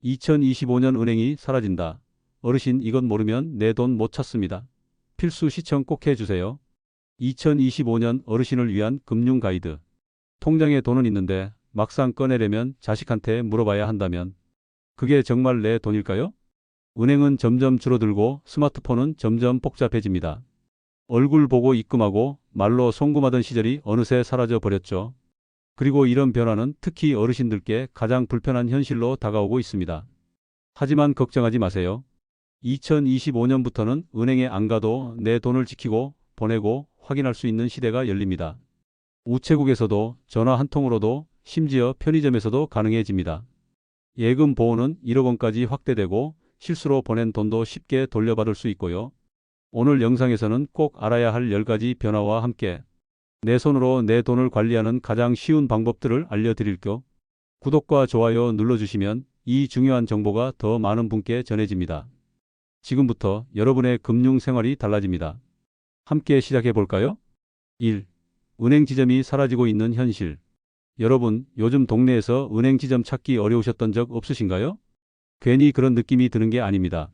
2025년 은행이 사라진다. 어르신 이건 모르면 내 돈 못 찾습니다. 필수 시청 꼭 해주세요. 2025년 어르신을 위한 금융 가이드. 통장에 돈은 있는데 막상 꺼내려면 자식한테 물어봐야 한다면 그게 정말 내 돈일까요? 은행은 점점 줄어들고 스마트폰은 점점 복잡해집니다. 얼굴 보고 입금하고 말로 송금하던 시절이 어느새 사라져 버렸죠. 그리고 이런 변화는 특히 어르신들께 가장 불편한 현실로 다가오고 있습니다. 하지만 걱정하지 마세요. 2025년부터는 은행에 안 가도 내 돈을 지키고 보내고 확인할 수 있는 시대가 열립니다. 우체국에서도 전화 한 통으로도 심지어 편의점에서도 가능해집니다. 예금 보호는 1억 원까지 확대되고 실수로 보낸 돈도 쉽게 돌려받을 수 있고요. 오늘 영상에서는 꼭 알아야 할 10가지 변화와 함께 내 손으로 내 돈을 관리하는 가장 쉬운 방법들을 알려드릴게요. 구독과 좋아요 눌러주시면 이 중요한 정보가 더 많은 분께 전해집니다. 지금부터 여러분의 금융 생활이 달라집니다. 함께 시작해 볼까요? 1. 은행 지점이 사라지고 있는 현실. 여러분, 요즘 동네에서 은행 지점 찾기 어려우셨던 적 없으신가요? 괜히 그런 느낌이 드는 게 아닙니다.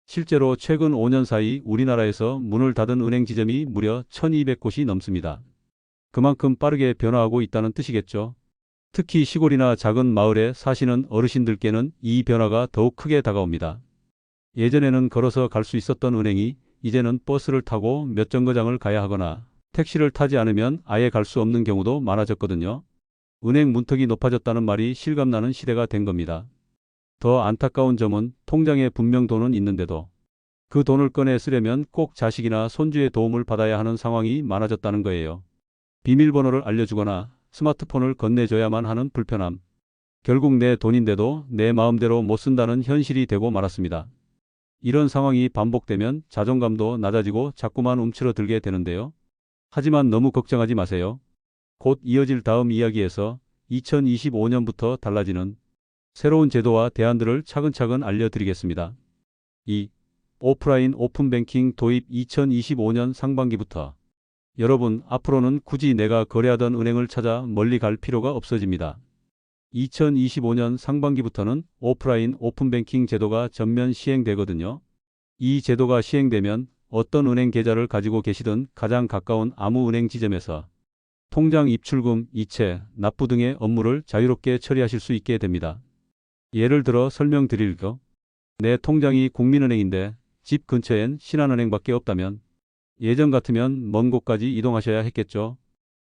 실제로 최근 5년 사이 우리나라에서 문을 닫은 은행 지점이 무려 1200곳이 넘습니다. 그만큼 빠르게 변화하고 있다는 뜻이겠죠. 특히 시골이나 작은 마을에 사시는 어르신들께는 이 변화가 더욱 크게 다가옵니다. 예전에는 걸어서 갈 수 있었던 은행이 이제는 버스를 타고 몇 정거장을 가야 하거나 택시를 타지 않으면 아예 갈 수 없는 경우도 많아졌거든요. 은행 문턱이 높아졌다는 말이 실감나는 시대가 된 겁니다. 더 안타까운 점은 통장에 분명 돈은 있는데도 그 돈을 꺼내 쓰려면 꼭 자식이나 손주의 도움을 받아야 하는 상황이 많아졌다는 거예요. 비밀번호를 알려주거나 스마트폰을 건네줘야만 하는 불편함. 결국 내 돈인데도 내 마음대로 못 쓴다는 현실이 되고 말았습니다. 이런 상황이 반복되면 자존감도 낮아지고 자꾸만 움츠러들게 되는데요. 하지만 너무 걱정하지 마세요. 곧 이어질 다음 이야기에서 2025년부터 달라지는 새로운 제도와 대안들을 차근차근 알려드리겠습니다. 2. 오프라인 오픈뱅킹 도입 2025년 상반기부터. 여러분, 앞으로는 굳이 내가 거래하던 은행을 찾아 멀리 갈 필요가 없어집니다. 2025년 상반기부터는 오프라인 오픈뱅킹 제도가 전면 시행되거든요. 이 제도가 시행되면 어떤 은행 계좌를 가지고 계시든 가장 가까운 아무 은행 지점에서 통장 입출금, 이체, 납부 등의 업무를 자유롭게 처리하실 수 있게 됩니다. 예를 들어 설명드릴게요. 내 통장이 국민은행인데 집 근처엔 신한은행밖에 없다면 예전 같으면 먼 곳까지 이동하셔야 했겠죠.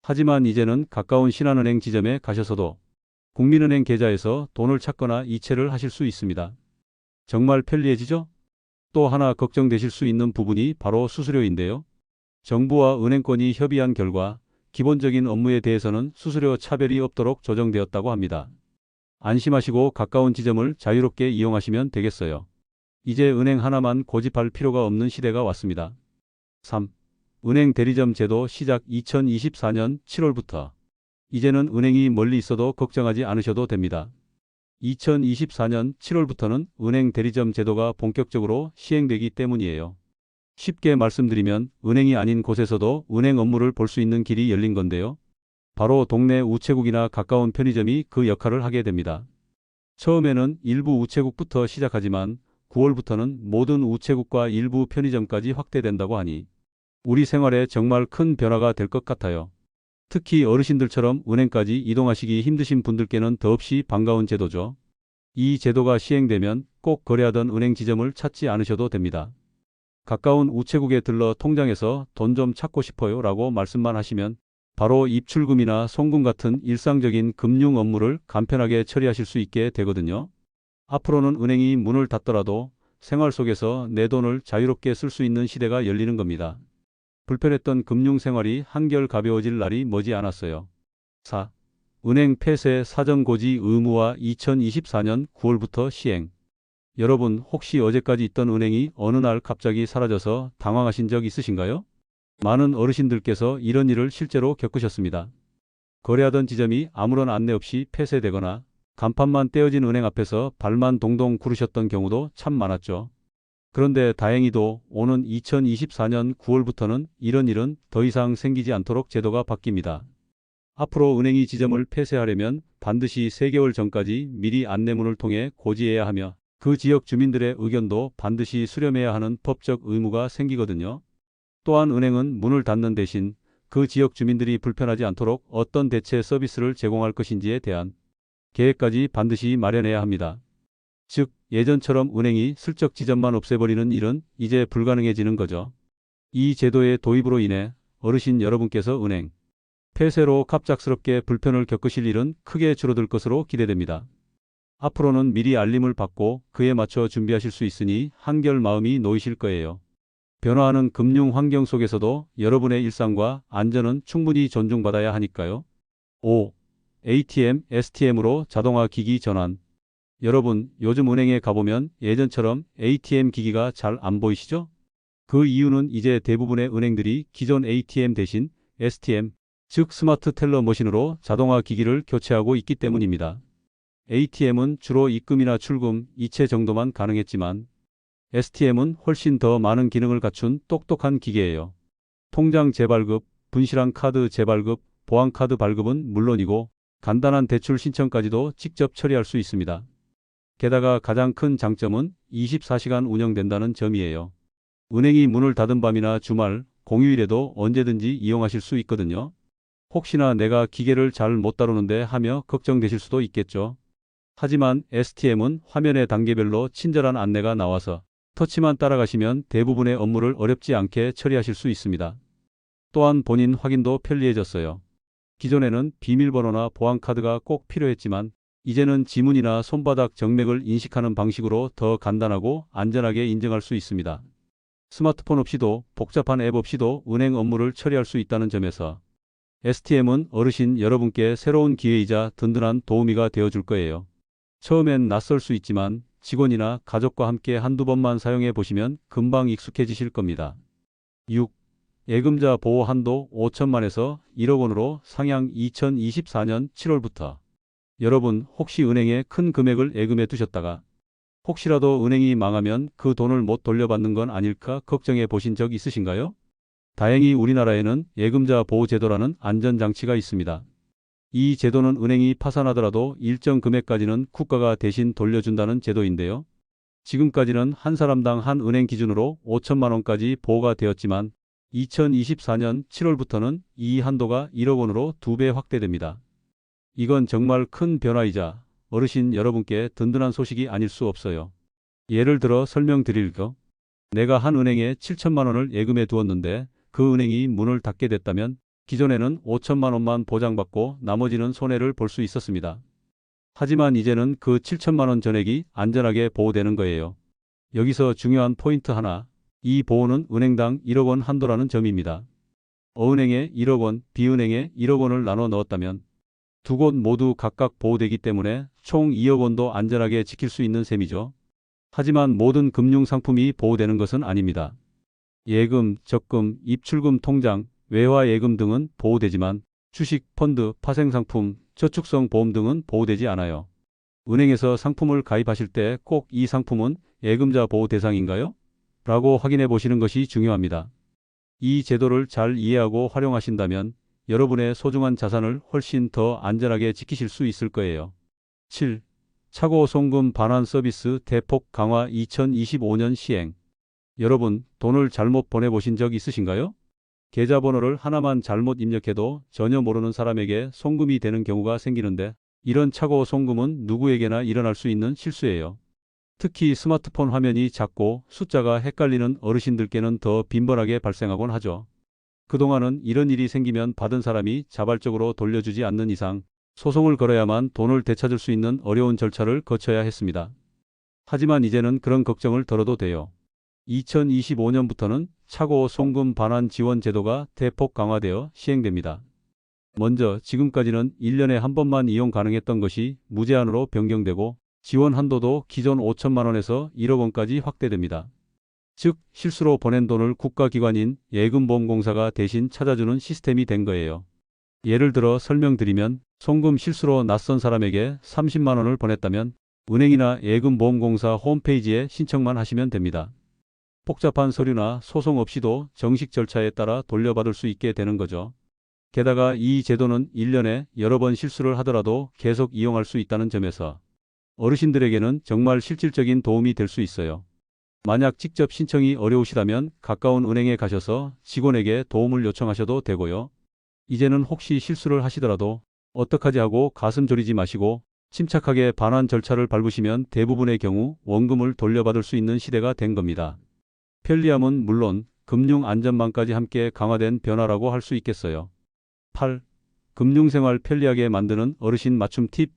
하지만 이제는 가까운 신한은행 지점에 가셔서도 국민은행 계좌에서 돈을 찾거나 이체를 하실 수 있습니다. 정말 편리해지죠? 또 하나 걱정되실 수 있는 부분이 바로 수수료인데요. 정부와 은행권이 협의한 결과 기본적인 업무에 대해서는 수수료 차별이 없도록 조정되었다고 합니다. 안심하시고 가까운 지점을 자유롭게 이용하시면 되겠어요. 이제 은행 하나만 고집할 필요가 없는 시대가 왔습니다. 3. 은행 대리점 제도 시작 2024년 7월부터. 이제는 은행이 멀리 있어도 걱정하지 않으셔도 됩니다. 2024년 7월부터는 은행 대리점 제도가 본격적으로 시행되기 때문이에요. 쉽게 말씀드리면 은행이 아닌 곳에서도 은행 업무를 볼 수 있는 길이 열린 건데요. 바로 동네 우체국이나 가까운 편의점이 그 역할을 하게 됩니다. 처음에는 일부 우체국부터 시작하지만 9월부터는 모든 우체국과 일부 편의점까지 확대된다고 하니 우리 생활에 정말 큰 변화가 될 것 같아요. 특히 어르신들처럼 은행까지 이동하시기 힘드신 분들께는 더없이 반가운 제도죠. 이 제도가 시행되면 꼭 거래하던 은행 지점을 찾지 않으셔도 됩니다. 가까운 우체국에 들러 통장에서 돈 좀 찾고 싶어요 라고 말씀만 하시면 바로 입출금이나 송금 같은 일상적인 금융 업무를 간편하게 처리하실 수 있게 되거든요. 앞으로는 은행이 문을 닫더라도 생활 속에서 내 돈을 자유롭게 쓸 수 있는 시대가 열리는 겁니다. 불편했던 금융 생활이 한결 가벼워질 날이 머지 않았어요. 4. 은행 폐쇄 사전 고지 의무화 2024년 9월부터 시행. 여러분, 혹시 어제까지 있던 은행이 어느 날 갑자기 사라져서 당황하신 적 있으신가요? 많은 어르신들께서 이런 일을 실제로 겪으셨습니다. 거래하던 지점이 아무런 안내 없이 폐쇄되거나 간판만 떼어진 은행 앞에서 발만 동동 구르셨던 경우도 참 많았죠. 그런데 다행히도 오는 2024년 9월부터는 이런 일은 더 이상 생기지 않도록 제도가 바뀝니다. 앞으로 은행이 지점을 폐쇄하려면 반드시 3개월 전까지 미리 안내문을 통해 고지해야 하며 그 지역 주민들의 의견도 반드시 수렴해야 하는 법적 의무가 생기거든요. 또한 은행은 문을 닫는 대신 그 지역 주민들이 불편하지 않도록 어떤 대체 서비스를 제공할 것인지에 대한 계획까지 반드시 마련해야 합니다. 즉, 예전처럼 은행이 슬쩍 지점만 없애버리는 일은 이제 불가능해지는 거죠. 이 제도의 도입으로 인해 어르신 여러분께서 은행 폐쇄로 갑작스럽게 불편을 겪으실 일은 크게 줄어들 것으로 기대됩니다. 앞으로는 미리 알림을 받고 그에 맞춰 준비하실 수 있으니 한결 마음이 놓이실 거예요. 변화하는 금융 환경 속에서도 여러분의 일상과 안전은 충분히 존중받아야 하니까요. 5. ATM, STM으로 자동화 기기 전환. 여러분, 요즘 은행에 가보면 예전처럼 ATM 기기가 잘 안 보이시죠? 그 이유는 이제 대부분의 은행들이 기존 ATM 대신 STM, 즉 스마트 텔러 머신으로 자동화 기기를 교체하고 있기 때문입니다. ATM은 주로 입금이나 출금, 이체 정도만 가능했지만 STM은 훨씬 더 많은 기능을 갖춘 똑똑한 기계예요. 통장 재발급, 분실한 카드 재발급, 보안카드 발급은 물론이고 간단한 대출 신청까지도 직접 처리할 수 있습니다. 게다가 가장 큰 장점은 24시간 운영된다는 점이에요. 은행이 문을 닫은 밤이나 주말, 공휴일에도 언제든지 이용하실 수 있거든요. 혹시나 내가 기계를 잘 못 다루는데 하며 걱정되실 수도 있겠죠. 하지만 STM은 화면의 단계별로 친절한 안내가 나와서 터치만 따라가시면 대부분의 업무를 어렵지 않게 처리하실 수 있습니다. 또한 본인 확인도 편리해졌어요. 기존에는 비밀번호나 보안카드가 꼭 필요했지만 이제는 지문이나 손바닥 정맥을 인식하는 방식으로 더 간단하고 안전하게 인증할 수 있습니다. 스마트폰 없이도 복잡한 앱 없이도 은행 업무를 처리할 수 있다는 점에서 STM은 어르신 여러분께 새로운 기회이자 든든한 도우미가 되어줄 거예요. 처음엔 낯설 수 있지만 직원이나 가족과 함께 한두 번만 사용해 보시면 금방 익숙해지실 겁니다. 6. 예금자 보호 한도 5천만에서 1억 원으로 상향 2024년 7월부터. 여러분, 혹시 은행에 큰 금액을 예금해 두셨다가 혹시라도 은행이 망하면 그 돈을 못 돌려받는 건 아닐까 걱정해 보신 적 있으신가요? 다행히 우리나라에는 예금자 보호제도라는 안전장치가 있습니다. 이 제도는 은행이 파산하더라도 일정 금액까지는 국가가 대신 돌려준다는 제도인데요. 지금까지는 한 사람당 한 은행 기준으로 5천만 원까지 보호가 되었지만 2024년 7월부터는 이 한도가 1억 원으로 2배 확대됩니다. 이건 정말 큰 변화이자 어르신 여러분께 든든한 소식이 아닐 수 없어요. 예를 들어 설명드릴게요. 내가 한 은행에 7천만 원을 예금해 두었는데 그 은행이 문을 닫게 됐다면 기존에는 5천만 원만 보장받고 나머지는 손해를 볼 수 있었습니다. 하지만 이제는 그 7천만 원 전액이 안전하게 보호되는 거예요. 여기서 중요한 포인트 하나, 이 보호는 은행당 1억 원 한도라는 점입니다. 어은행에 1억 원, B은행에 1억 원을 나눠 넣었다면 두 곳 모두 각각 보호되기 때문에 총 2억 원도 안전하게 지킬 수 있는 셈이죠. 하지만 모든 금융상품이 보호되는 것은 아닙니다. 예금, 적금, 입출금 통장, 외화예금 등은 보호되지만 주식, 펀드, 파생상품, 저축성 보험 등은 보호되지 않아요. 은행에서 상품을 가입하실 때 꼭 이 상품은 예금자 보호 대상인가요? 라고 확인해 보시는 것이 중요합니다. 이 제도를 잘 이해하고 활용하신다면 여러분의 소중한 자산을 훨씬 더 안전하게 지키실 수 있을 거예요. 7. 차고 송금 반환 서비스 대폭 강화 2025년 시행. 여러분, 돈을 잘못 보내보신 적 있으신가요? 계좌번호를 하나만 잘못 입력해도 전혀 모르는 사람에게 송금이 되는 경우가 생기는데 이런 차고 송금은 누구에게나 일어날 수 있는 실수예요. 특히 스마트폰 화면이 작고 숫자가 헷갈리는 어르신들께는 더 빈번하게 발생하곤 하죠. 그동안은 이런 일이 생기면 받은 사람이 자발적으로 돌려주지 않는 이상 소송을 걸어야만 돈을 되찾을 수 있는 어려운 절차를 거쳐야 했습니다. 하지만 이제는 그런 걱정을 덜어도 돼요. 2025년부터는 차고 송금 반환 지원 제도가 대폭 강화되어 시행됩니다. 먼저 지금까지는 1년에 한 번만 이용 가능했던 것이 무제한으로 변경되고 지원 한도도 기존 5천만 원에서 1억 원까지 확대됩니다. 즉, 실수로 보낸 돈을 국가기관인 예금보험공사가 대신 찾아주는 시스템이 된 거예요. 예를 들어 설명드리면 송금 실수로 낯선 사람에게 30만 원을 보냈다면 은행이나 예금보험공사 홈페이지에 신청만 하시면 됩니다. 복잡한 서류나 소송 없이도 정식 절차에 따라 돌려받을 수 있게 되는 거죠. 게다가 이 제도는 1년에 여러 번 실수를 하더라도 계속 이용할 수 있다는 점에서 어르신들에게는 정말 실질적인 도움이 될 수 있어요. 만약 직접 신청이 어려우시다면 가까운 은행에 가셔서 직원에게 도움을 요청하셔도 되고요. 이제는 혹시 실수를 하시더라도 어떡하지 하고 가슴 졸이지 마시고 침착하게 반환 절차를 밟으시면 대부분의 경우 원금을 돌려받을 수 있는 시대가 된 겁니다. 편리함은 물론 금융 안전망까지 함께 강화된 변화라고 할 수 있겠어요. 8. 금융생활 편리하게 만드는 어르신 맞춤 팁.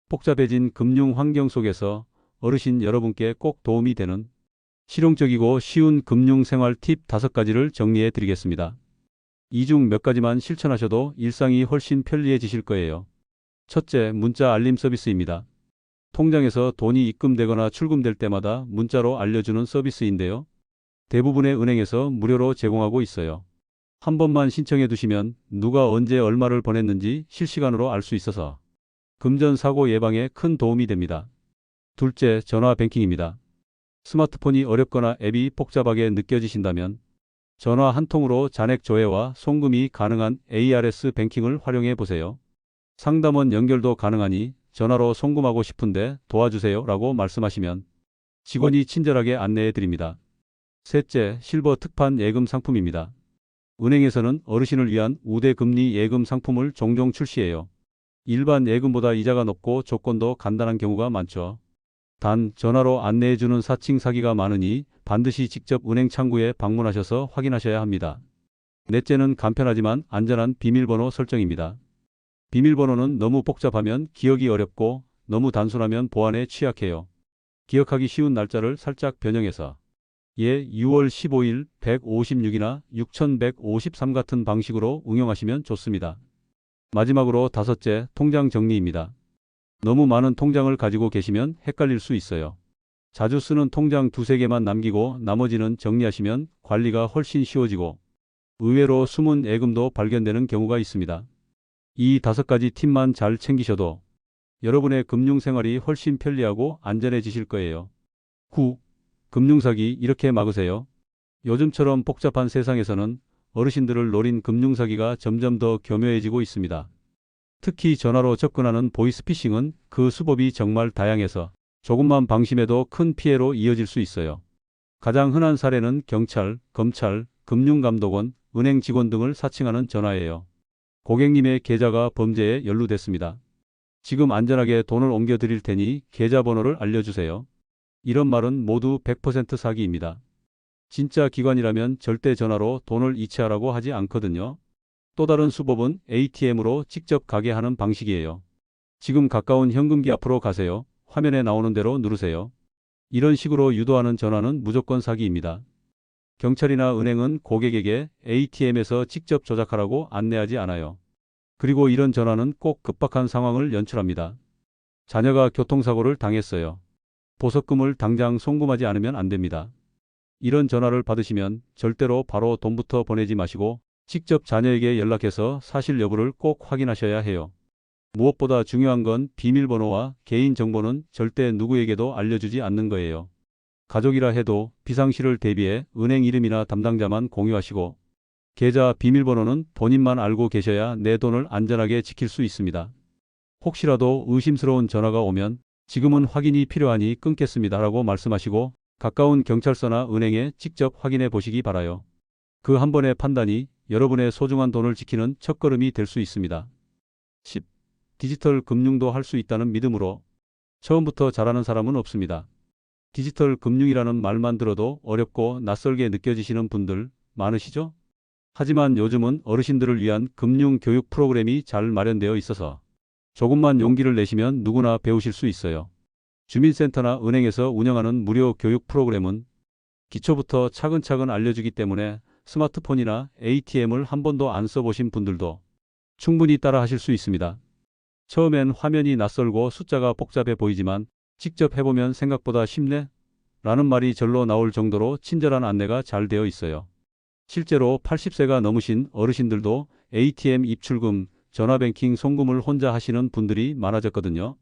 복잡해진 금융 환경 속에서 어르신 여러분께 꼭 도움이 되는 실용적이고 쉬운 금융생활 팁 5가지를 정리해 드리겠습니다. 이 중 몇 가지만 실천하셔도 일상이 훨씬 편리해지실 거예요. 첫째, 문자 알림 서비스입니다. 통장에서 돈이 입금되거나 출금될 때마다 문자로 알려주는 서비스인데요. 대부분의 은행에서 무료로 제공하고 있어요. 한 번만 신청해 두시면 누가 언제 얼마를 보냈는지 실시간으로 알 수 있어서 금전 사고 예방에 큰 도움이 됩니다. 둘째, 전화 뱅킹입니다. 스마트폰이 어렵거나 앱이 복잡하게 느껴지신다면 전화 한 통으로 잔액 조회와 송금이 가능한 ARS 뱅킹을 활용해 보세요. 상담원 연결도 가능하니 전화로 송금하고 싶은데 도와주세요 라고 말씀하시면 직원이 친절하게 안내해 드립니다. 셋째, 실버 특판 예금 상품입니다. 은행에서는 어르신을 위한 우대 금리 예금 상품을 종종 출시해요. 일반 예금보다 이자가 높고 조건도 간단한 경우가 많죠. 단 전화로 안내해주는 사칭 사기가 많으니 반드시 직접 은행 창구에 방문하셔서 확인하셔야 합니다. 넷째는 간편하지만 안전한 비밀번호 설정입니다. 비밀번호는 너무 복잡하면 기억이 어렵고 너무 단순하면 보안에 취약해요. 기억하기 쉬운 날짜를 살짝 변형해서 6월 15일 156이나 6153 같은 방식으로 응용하시면 좋습니다. 마지막으로 5째, 통장 정리입니다. 너무 많은 통장을 가지고 계시면 헷갈릴 수 있어요. 자주 쓰는 통장 2~3개만 남기고 나머지는 정리하시면 관리가 훨씬 쉬워지고 의외로 숨은 예금도 발견되는 경우가 있습니다. 이 5가지 팁만 잘 챙기셔도 여러분의 금융생활이 훨씬 편리하고 안전해지실 거예요. 9. 금융사기 이렇게 막으세요. 요즘처럼 복잡한 세상에서는 어르신들을 노린 금융사기가 점점 더 교묘해지고 있습니다. 특히 전화로 접근하는 보이스피싱은 그 수법이 정말 다양해서 조금만 방심해도 큰 피해로 이어질 수 있어요. 가장 흔한 사례는 경찰, 검찰, 금융감독원, 은행 직원 등을 사칭하는 전화예요. 고객님의 계좌가 범죄에 연루됐습니다. 지금 안전하게 돈을 옮겨드릴 테니 계좌번호를 알려주세요. 이런 말은 모두 100% 사기입니다. 진짜 기관이라면 절대 전화로 돈을 이체하라고 하지 않거든요. 또 다른 수법은 ATM으로 직접 가게 하는 방식이에요. 지금 가까운 현금기 앞으로 가세요. 화면에 나오는 대로 누르세요. 이런 식으로 유도하는 전화는 무조건 사기입니다. 경찰이나 은행은 고객에게 ATM에서 직접 조작하라고 안내하지 않아요. 그리고 이런 전화는 꼭 급박한 상황을 연출합니다. 자녀가 교통사고를 당했어요. 보석금을 당장 송금하지 않으면 안 됩니다. 이런 전화를 받으시면 절대로 바로 돈부터 보내지 마시고 직접 자녀에게 연락해서 사실 여부를 꼭 확인하셔야 해요. 무엇보다 중요한 건 비밀번호와 개인정보는 절대 누구에게도 알려주지 않는 거예요. 가족이라 해도 비상시를 대비해 은행 이름이나 담당자만 공유하시고 계좌 비밀번호는 본인만 알고 계셔야 내 돈을 안전하게 지킬 수 있습니다. 혹시라도 의심스러운 전화가 오면 지금은 확인이 필요하니 끊겠습니다 라고 말씀하시고 가까운 경찰서나 은행에 직접 확인해 보시기 바라요. 그 한 번의 판단이 여러분의 소중한 돈을 지키는 첫걸음이 될 수 있습니다. 10. 디지털 금융도 할 수 있다는 믿음으로. 처음부터 잘하는 사람은 없습니다. 디지털 금융이라는 말만 들어도 어렵고 낯설게 느껴지시는 분들 많으시죠? 하지만 요즘은 어르신들을 위한 금융 교육 프로그램이 잘 마련되어 있어서 조금만 용기를 내시면 누구나 배우실 수 있어요. 주민센터나 은행에서 운영하는 무료 교육 프로그램은 기초부터 차근차근 알려주기 때문에 스마트폰이나 ATM을 한 번도 안 써보신 분들도 충분히 따라 하실 수 있습니다. 처음엔 화면이 낯설고 숫자가 복잡해 보이지만 직접 해보면 생각보다 쉽네? 라는 말이 절로 나올 정도로 친절한 안내가 잘 되어 있어요. 실제로 80세가 넘으신 어르신들도 ATM 입출금, 전화뱅킹 송금을 혼자 하시는 분들이 많아졌거든요.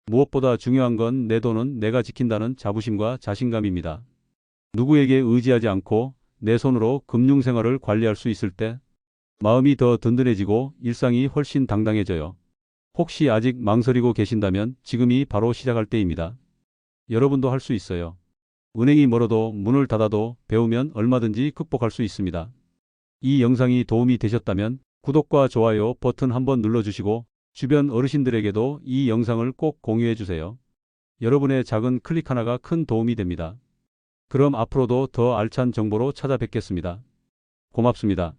무엇보다 중요한 건 내 돈은 내가 지킨다는 자부심과 자신감입니다. 누구에게 의지하지 않고 내 손으로 금융생활을 관리할 수 있을 때 마음이 더 든든해지고 일상이 훨씬 당당해져요. 혹시 아직 망설이고 계신다면 지금이 바로 시작할 때입니다. 여러분도 할 수 있어요. 은행이 멀어도 문을 닫아도 배우면 얼마든지 극복할 수 있습니다. 이 영상이 도움이 되셨다면 구독과 좋아요 버튼 한번 눌러주시고 주변 어르신들에게도 이 영상을 꼭 공유해 주세요. 여러분의 작은 클릭 하나가 큰 도움이 됩니다. 그럼 앞으로도 더 알찬 정보로 찾아뵙겠습니다. 고맙습니다.